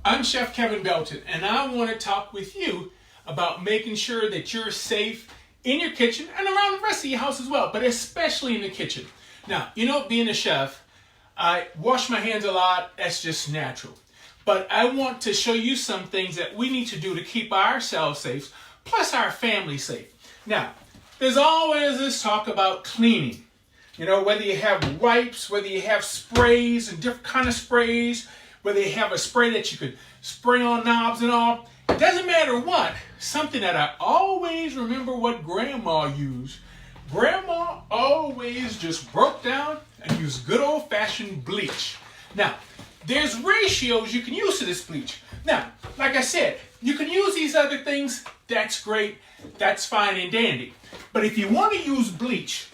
I'm Chef Kevin Belton, and I want to talk with you about making sure that you're safe in your kitchen and around the rest of your house as well, but especially in the kitchen. Now, being a chef, I wash my hands a lot. That's just natural. But I want to show you some things that we need to do to keep ourselves safe, plus our family safe. Now, there's always this talk about cleaning. Whether you have wipes, whether you have sprays and different kind of sprays, whether you have a spray that you could spray on knobs and all, it doesn't matter what. Something that I always remember what Grandma used. Grandma always just broke down and used good old-fashioned bleach. Now, there's ratios you can use to this bleach. Now, like I said, you can use these other things. That's great. That's fine and dandy. But if you want to use bleach,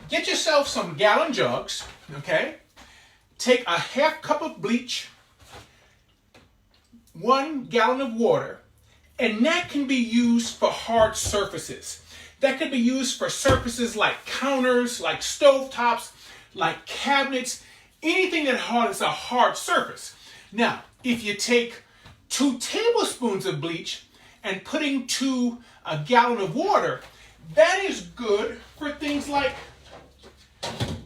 get yourself some gallon jugs, okay? Take a half cup of bleach, 1 gallon of water, and that can be used for hard surfaces. That could be used for surfaces like counters, like stovetops, like cabinets, anything that is a hard surface. Now, if you take 2 tablespoons of bleach and put into a gallon of water, that is good for things like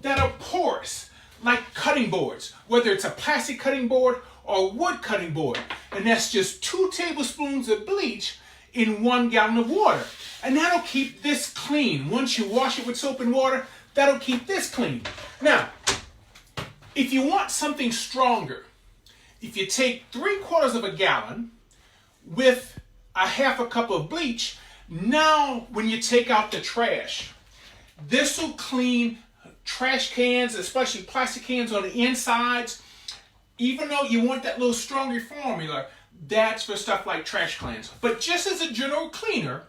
that are porous, like cutting boards, whether it's a plastic cutting board or wood cutting board. And that's just 2 tablespoons of bleach in 1 gallon of water. And that'll keep this clean. Once you wash it with soap and water, that'll keep this clean. Now, if you want something stronger, if you take 3/4 of a gallon with a half a cup of bleach, now when you take out the trash, this will clean trash cans, especially plastic cans on the insides. Even though you want that little stronger formula, that's for stuff like trash cans. But just as a general cleaner,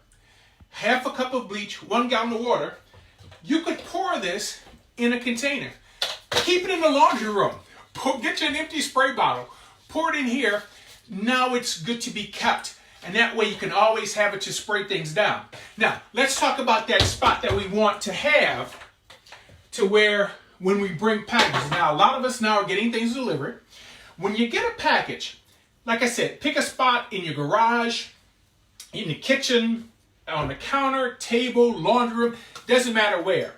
half a cup of bleach, 1 gallon of water, you could pour this in a container. Keep it in the laundry room. Get you an empty spray bottle. Pour it in here. Now it's good to be kept. And that way you can always have it to spray things down. Now, let's talk about that spot that we want to have to where when we bring packages. Now, a lot of us now are getting things delivered. When you get a package, like I said, pick a spot in your garage, in the kitchen, on the counter, table, laundry room, doesn't matter where.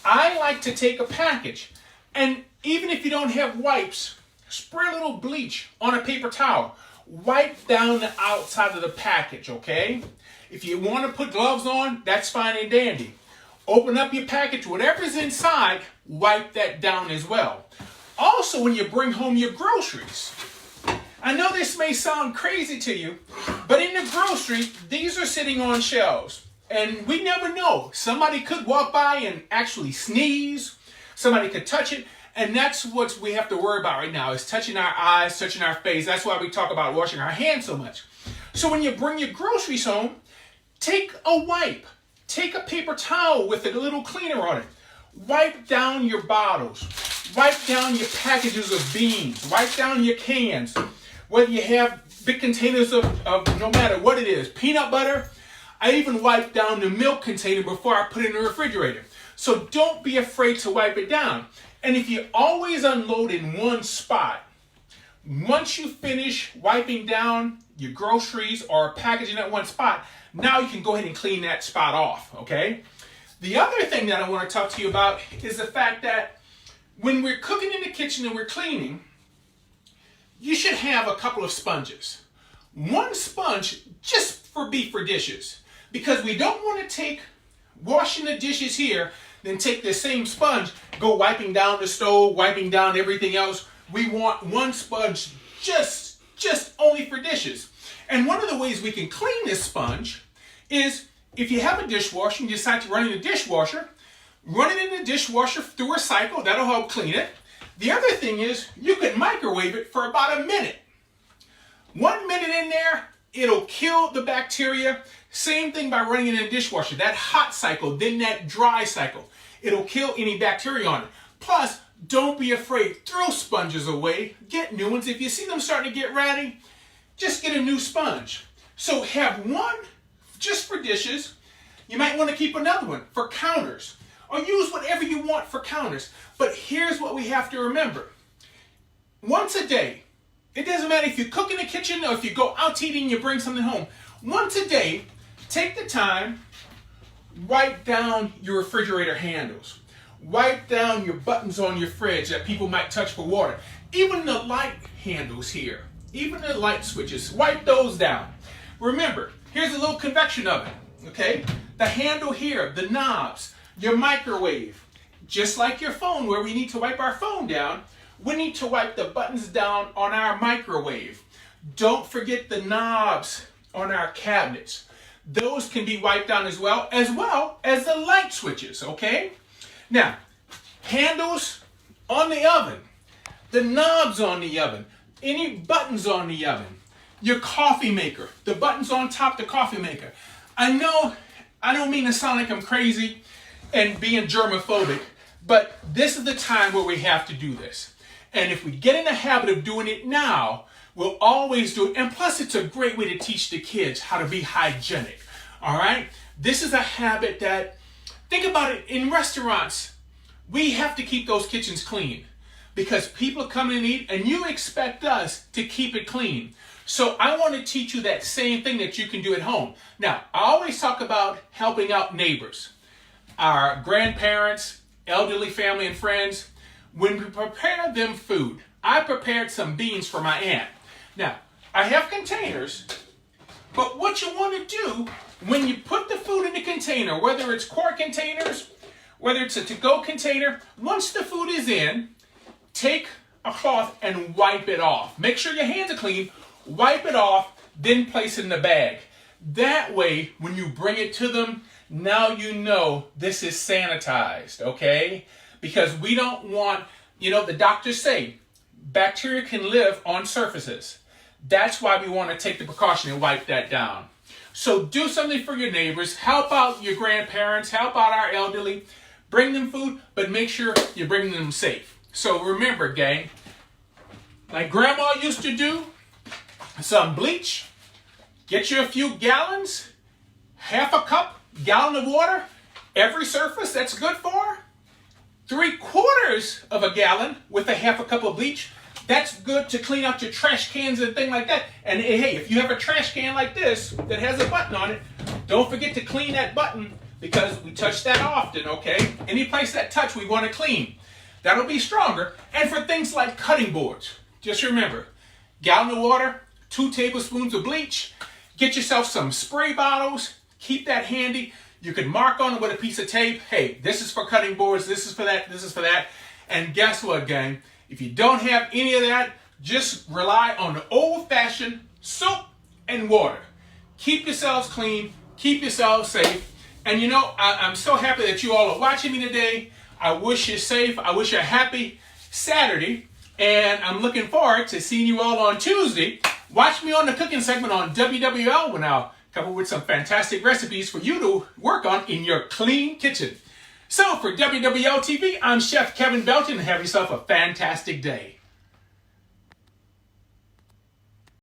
I like to take a package, and even if you don't have wipes, spray a little bleach on a paper towel. Wipe down the outside of the package, okay? If you want to put gloves on, that's fine and dandy. Open up your package, whatever's inside, wipe that down as well. Also, when you bring home your groceries, I know this may sound crazy to you, but in the grocery, these are sitting on shelves. And we never know. Somebody could walk by and actually sneeze. Somebody could touch it. And that's what we have to worry about right now, is touching our eyes, touching our face. That's why we talk about washing our hands so much. So when you bring your groceries home, take a wipe. Take a paper towel with a little cleaner on it. Wipe down your bottles. Wipe down your packages of beans. Wipe down your cans. Whether you have big containers of no matter what it is, peanut butter. I even wipe down the milk container before I put it in the refrigerator. So don't be afraid to wipe it down. And if you always unload in one spot, once you finish wiping down your groceries or packaging at one spot, now you can go ahead and clean that spot off, okay? The other thing that I want to talk to you about is the fact that when we're cooking in the kitchen and we're cleaning, you should have a couple of sponges. One sponge just for dishes, because we don't want to take washing the dishes here, then take the same sponge, go wiping down the stove, wiping down everything else. We want one sponge just only for dishes. And one of the ways we can clean this sponge is if you have a dishwasher and you decide to run it in the dishwasher, run it in the dishwasher through a cycle. That'll help clean it. The other thing is you can microwave it for about a minute. 1 minute in there, it'll kill the bacteria. Same thing by running it in a dishwasher. That hot cycle, then that dry cycle. It'll kill any bacteria on it. Plus, don't be afraid. Throw sponges away. Get new ones. If you see them starting to get ratty, just get a new sponge. So have one just for dishes. You might want to keep another one for counters. Or use whatever you want for counters. But here's what we have to remember. Once a day It doesn't matter if you cook in the kitchen or if you go out to eat and you bring something home. Once a day, take the time, wipe down your refrigerator handles. Wipe down your buttons on your fridge that people might touch for water. Even the light handles here, even the light switches, wipe those down. Remember, here's a little convection oven, okay? The handle here, the knobs, your microwave. Just like your phone where we need to wipe our phone down, we need to wipe the buttons down on our microwave. Don't forget the knobs on our cabinets. Those can be wiped down as well as the light switches, okay? Now, handles on the oven, the knobs on the oven, any buttons on the oven, your coffee maker, the buttons on top of the coffee maker. I know I don't mean to sound like I'm crazy and being germophobic, but this is the time where we have to do this. And if we get in the habit of doing it now, we'll always do it. And plus, it's a great way to teach the kids how to be hygienic. All right? This is a habit that, think about it, in restaurants, we have to keep those kitchens clean because people come in and eat and you expect us to keep it clean. So I want to teach you that same thing that you can do at home. Now, I always talk about helping out neighbors, our grandparents, elderly family and friends. When we prepare them food, I prepared some beans for my aunt. Now, I have containers, but what you want to do when you put the food in the container, whether it's quart containers, whether it's a to-go container, once the food is in, take a cloth and wipe it off. Make sure your hands are clean, wipe it off, then place it in the bag. That way, when you bring it to them, now you know this is sanitized, okay? Because we don't want, the doctors say bacteria can live on surfaces. That's why we want to take the precaution and wipe that down. So do something for your neighbors, help out your grandparents, help out our elderly, bring them food, but make sure you're bringing them safe. So remember, gang, like grandma used to do, some bleach, get you a few gallons, half a cup, gallon of water, every surface that's good for, 3/4 of a gallon with a half a cup of bleach. That's good to clean out your trash cans and things like that. And hey, if you have a trash can like this that has a button on it, don't forget to clean that button because we touch that often, okay? Any place that touch, we want to clean. That'll be stronger. And for things like cutting boards, just remember, gallon of water, 2 tablespoons of bleach, get yourself some spray bottles, keep that handy. You can mark on it with a piece of tape. Hey, this is for cutting boards, this is for that, this is for that. And guess what, gang? If you don't have any of that, just rely on the old-fashioned soap and water. Keep yourselves clean, keep yourselves safe. And I'm so happy that you all are watching me today. I wish you safe. I wish you a happy Saturday. And I'm looking forward to seeing you all on Tuesday. Watch me on the cooking segment on WWL when I'll come up with some fantastic recipes for you to work on in your clean kitchen. So for WWL TV, I'm Chef Kevin Belton. Have yourself a fantastic day.